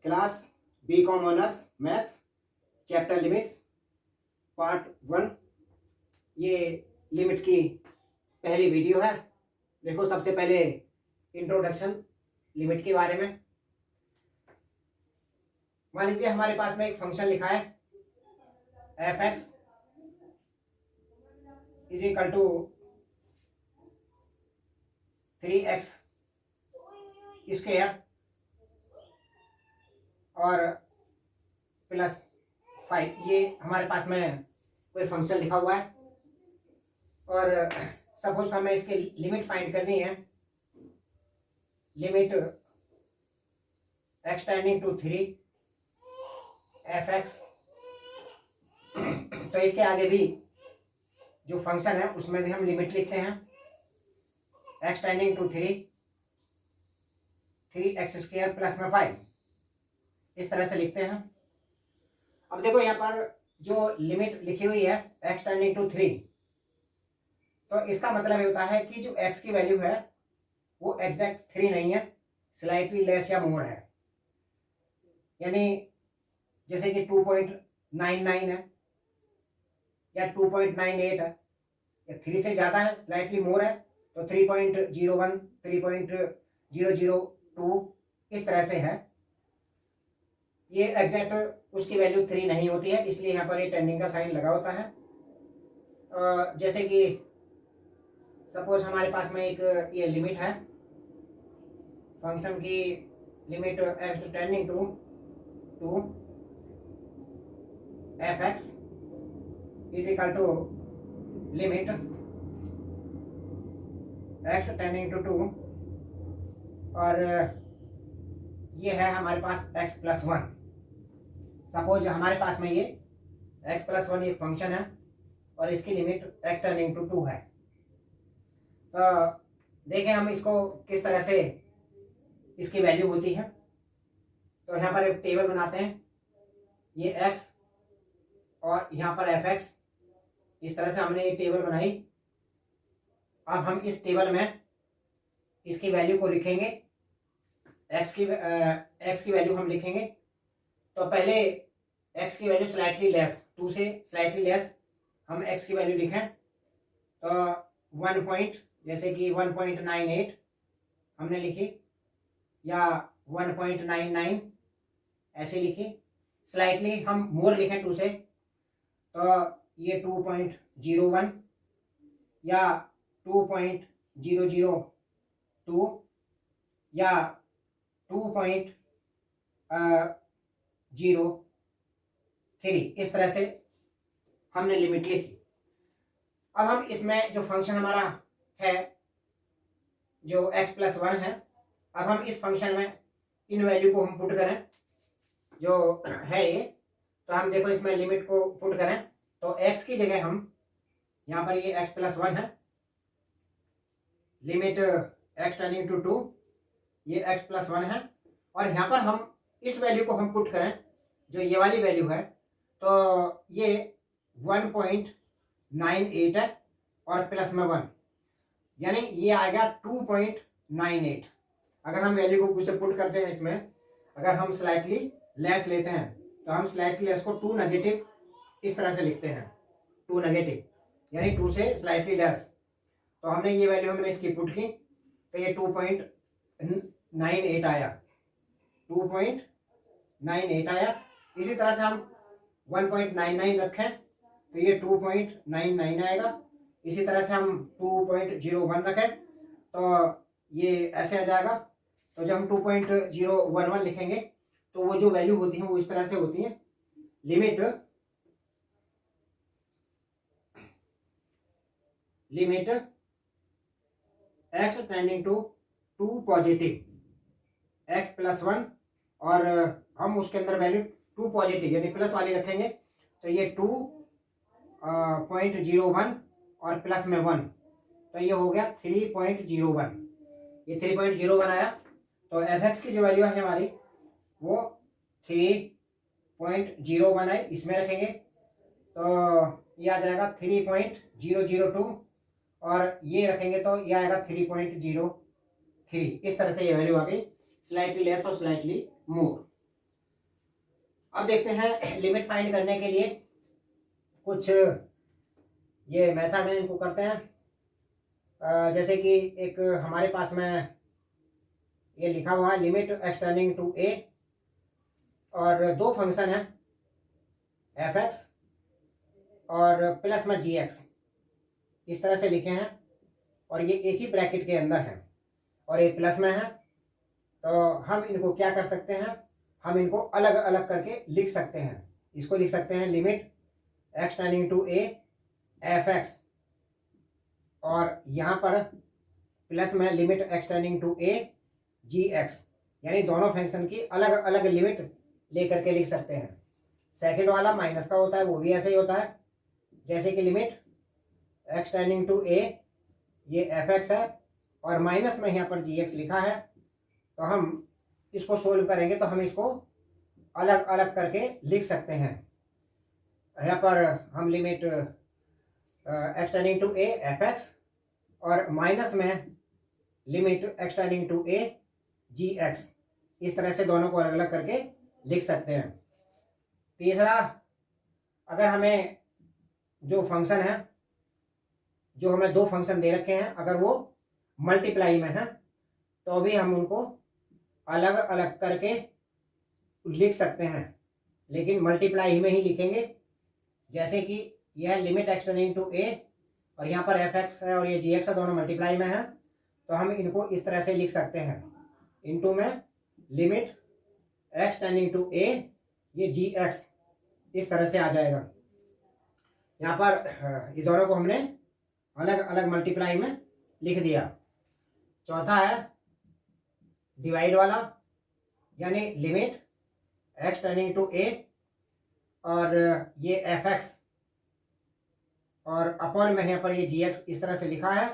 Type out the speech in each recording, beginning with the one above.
Class B com honours maths chapter limits part 1। ये limit की पहली वीडियो है। देखो, सबसे पहले इंट्रोडक्शन लिमिट के बारे में। मान लीजिए हमारे पास में एक फंक्शन लिखा है f x is equal to 3x square और प्लस 5। ये हमारे पास में कोई फंक्शन लिखा हुआ है और सपोज हमें इसकी लिमिट फाइंड करनी है। Limit x tending to 3 f x. तो इसके आगे भी जो फंक्शन है उसमें भी हम लिमिट लिखते हैं x tending to 3x square plus में 5। इस तरह से लिखते हैं। अब देखो यहाँ पर जो लिमिट लिखी हुई है x टेंडिंग टू 3, तो इसका मतलब ये होता है कि जो x की वैल्यू है वो एग्जैक्ट 3 नहीं है, स्लाइटली लेस या मोर है। यानी जैसे कि 2.99 है या 2.98 है या 3 से ज़्यादा है, स्लाइटली मोर है तो 3.01 3.002 इस तरह से है। ये एग्जैक्ट उसकी वैल्यू 3 नहीं होती है, इसलिए यहाँ पर ये टेंडिंग का साइन लगा होता है। जैसे कि सपोज हमारे पास में एक ये लिमिट है फंक्शन की, limit x tending to f x is equal to limit x tending to 2 और ये है हमारे पास x प्लस 1। सपोज हमारे पास में ये x प्लस 1 एक फंक्शन है और इसकी लिमिट x टेंडिंग टू 2 है। तो देखें हम इसको किस तरह से इसकी वैल्यू होती है। तो यहाँ पर एक टेबल बनाते हैं, ये x और यहाँ पर एफ एक्स। इस तरह से हमने एक टेबल बनाई। अब हम इस टेबल में इसकी वैल्यू को लिखेंगे, x की वैल्यू हम लिखेंगे। तो पहले x की वैल्यू स्लाइटली लेस, 2 से स्लाइटली लेस हम x की वैल्यू लिखें तो 1 पॉइंट, जैसे कि 1.98 हमने लिखी या 1.99 ऐसे लिखी। स्लाइटली हम मोर लिखें 2 से तो ये 2.01 या 2.002 या 2.03 इस तरह से हमने लिमिट लिखी। अब हम इसमें जो फंक्शन हमारा है जो x प्लस 1 है, अब हम इस फंक्शन में इन वैल्यू को हम पुट करें जो है ये। तो हम देखो इसमें लिमिट को पुट करें तो x की जगह हम यहाँ पर ये x प्लस 1 है, लिमिट x टेंडिंग टू 2, ये x प्लस 1 है और यहाँ पर हम इस वैल्यू को हम पुट करें जो ये वाली वैल्यू है तो ये 1.98 है और प्लस में 1, यानी ये आएगा 2.98। अगर हम वैल्यू को से पुट करते हैं इसमें, अगर हम स्लाइटली लेस लेते हैं तो हम स्लाइटली लेस को 2 नेगेटिव इस तरह से लिखते हैं, 2 नेगेटिव यानी 2 से स्लाइटली लेस। तो हमने ये वैल्यू हमने इसकी पुट की तो ये 2.98 आया, 2.98 आया। इसी तरह से हम 1.99 रखें तो ये 2.99 आएगा। इसी तरह से हम 2.01 रखें तो ये ऐसे आ जाएगा। तो जब हम 2.011 लिखेंगे तो वो जो वैल्यू होती है वो इस तरह से होती है, limit x tending to 2 positive x plus 1 और हम उसके अंदर वैल्यू 2 पॉजिटिव यानी प्लस वाली रखेंगे तो ये 2.01 और प्लस में 1 तो ये हो गया 3.01। ये 3.01 आया। तो एफ एक्स की जो वैल्यू है हमारी वो 3.01 है, इसमें रखेंगे तो ये आ जाएगा 3.002 और ये रखेंगे तो ये आएगा 3.03। इस तरह से ये वैल्यू आ गई, स्लाइटली लेस और स्लाइटली मोर। अब देखते हैं लिमिट फाइंड करने के लिए कुछ ये मेथड है, इनको करते हैं। जैसे कि एक हमारे पास में ये लिखा हुआ है लिमिट एक्सटेंडिंग टू ए, और दो फंक्शन है एफ एक्स और प्लस में जी एक्स, इस तरह से लिखे हैं, और ये एक ही ब्रैकेट के अंदर है और ये प्लस में है। तो हम इनको क्या कर सकते हैं, हम इनको अलग अलग करके लिख सकते हैं। इसको लिख सकते हैं limit x tending to a f x, और यहाँ पर प्लस में limit x tending to a g x, यानी दोनों फंक्शन की अलग अलग लिमिट लेकर के लिख सकते हैं। सेकंड वाला माइनस का होता है, वो भी ऐसे ही होता है, जैसे कि limit x tending to a ये एफ एक्स है और माइनस में यहाँ पर जी एक्स लिखा है। तो हम इसको सोल्व करेंगे तो हम इसको अलग अलग करके लिख सकते हैं। यहाँ पर हम limit x tending to a f x और माइनस में limit x tending to a g x, इस तरह से दोनों को अलग अलग करके लिख सकते हैं। तीसरा, अगर हमें जो फंक्शन है, जो हमें दो फंक्शन दे रखे हैं, अगर वो मल्टीप्लाई में है तो भी हम उनको अलग अलग करके लिख सकते हैं, लेकिन मल्टीप्लाई में ही लिखेंगे। जैसे कि यह लिमिट एक्स टेंडिंग टू ए और यहाँ पर एफ एक्स है और ये जी एक्स है, दोनों मल्टीप्लाई में है, तो हम इनको इस तरह से लिख सकते हैं, इनटू में limit x tending to a ये जी एक्स, इस तरह से आ जाएगा। यहाँ पर ये दोनों को हमने अलग अलग मल्टीप्लाई में लिख दिया। चौथा है डिवाइड वाला, यानी लिमिट एक्स टेंडिंग टू ए और ये एफ एक्स और अपॉन में यहाँ पर ये जी एक्स, इस तरह से लिखा है।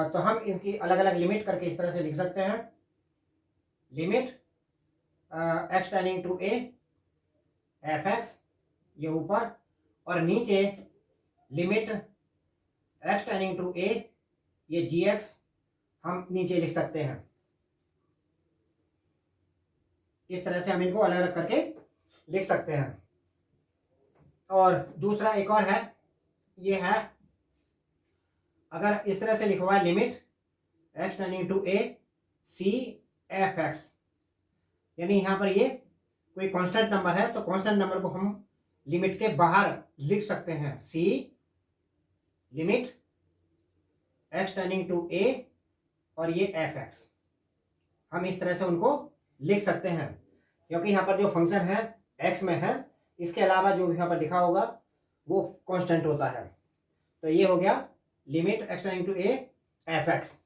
तो हम इनकी अलग अलग लिमिट करके इस तरह से लिख सकते हैं, limit x tending to a f x ये ऊपर, और नीचे limit x tending to a ये जी एक्स हम नीचे लिख सकते हैं। इस तरह से हम इनको अलग अलग करके लिख सकते हैं। और दूसरा एक और है, ये है अगर इस तरह से लिखा हुआ है limit x tending to a c f x, यानी यहाँ पर ये कोई कांस्टेंट नंबर है तो कांस्टेंट नंबर को हम लिमिट के बाहर लिख सकते हैं, सी लिमिट एक्स टेंडिंग टू ए और ये एफ एक्स, हम इस तरह से उनको लिख सकते हैं, क्योंकि यहाँ पर जो फंक्शन है एक्स में है, इसके अलावा जो भी यहाँ पर लिखा होगा वो कांस्टेंट होता है। तो ये हो गया limit x tending to a f x.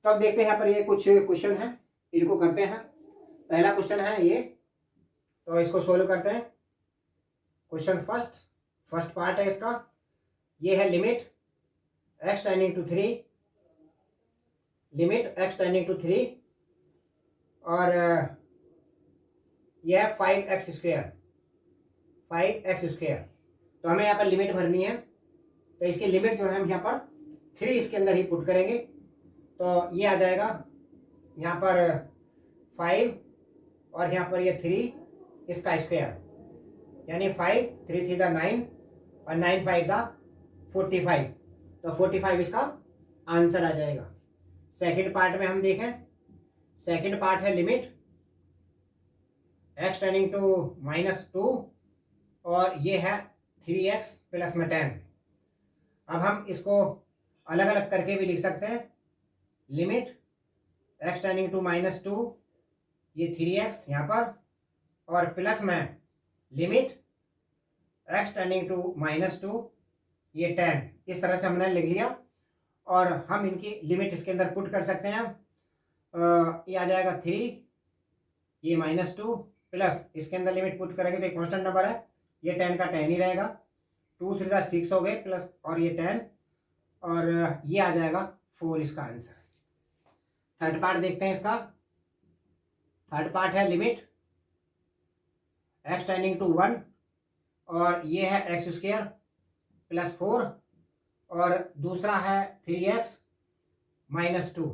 तो अब देखते हैं यहाँ पर ये कुछ क्वेश्चन है, इनको करते हैं। पहला क्वेश्चन है ये, तो इसको सोल्व करते हैं। क्वेश्चन फर्स्ट पार्ट है इसका, ये है limit x tending to 3, limit x tending to 3 और यह 5x स्क्वायर। तो हमें यहाँ पर लिमिट भरनी है, तो इसकी लिमिट जो है हम यहाँ पर 3 इसके अंदर ही पुट करेंगे। तो ये आ जाएगा यहाँ पर 5 और यहाँ पर ये 3 इसका स्क्वायर, यानी 5 3 3 9 और 9 5 45, तो 45 इसका आंसर आ जाएगा। सेकंड पार्ट में हम देखें, सेकंड पार्ट है लिमिट एक्स टेंडिंग टू -2 और ये है 3x प्लस में 10। अब हम इसको अलग अलग करके भी लिख सकते हैं, लिमिट एक्स टेंडिंग टू -2 ये 3x यहाँ पर, और प्लस में लिमिट एक्स टेंडिंग टू -2 ये 10, इस तरह से हमने लिख लिया। और हम इनकी लिमिट इसके अंदर पुट कर सकते हैं, ये आ जाएगा 3 ये -2 प्लस इसके अंदर लिमिट पुट करेंगे तो एक कांस्टेंट नंबर है, ये 10 का 10 ही रहेगा, 2 3 6 हो गए प्लस और ये 10, और ये आ जाएगा 4 इसका आंसर। थर्ड पार्ट देखते हैं इसका। थर्ड पार्ट है लिमिट एक्स टेंडिंग टू 1 और ये है एक्स स्क्वायर प्लस 4 और दूसरा है 3x -2,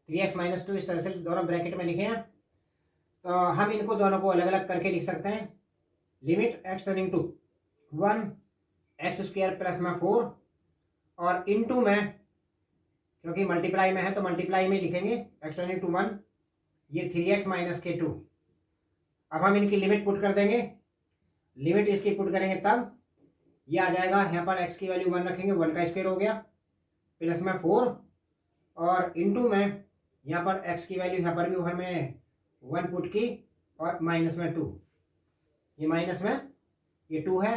3x -2 इस तरह से दोनों ब्रैकेट में लिखे हैं। तो हम इनको दोनों को अलग अलग करके लिख सकते हैं। Limit x tending to 1 x square plus में 4 और इनटू में, क्योंकि मल्टीप्लाई में है तो मल्टीप्लाई में लिखेंगे एक्स टेंडिंग टू 1, ये 3x माइनस के 2। अब हम इनकी लिमिट पुट कर देंगे। लिमिट इसकी पुट करेंगे तब ये आ जाएगा, यहाँ पर x की वैल्यू 1 रखेंगे, 1 का स्क्वायर हो गया प्लस में 4 और इनटू में यहाँ पर x की वैल्यू यहाँ पर भी हमने 1 पुट की और माइनस में 2, ये माइनस में ये 2 है।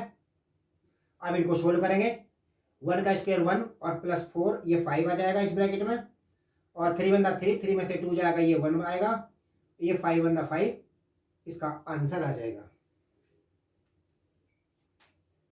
अब इनको सोल्व करेंगे। 1 का स्क्वायर 1 और प्लस 4 ये 5 आ जाएगा इस ब्रैकेट में और 3 बंदा 3, 3 में से 2 जाएगा ये 1 आएगा, ये 5 बंदा 5 इसका आंसर आ जाएगा।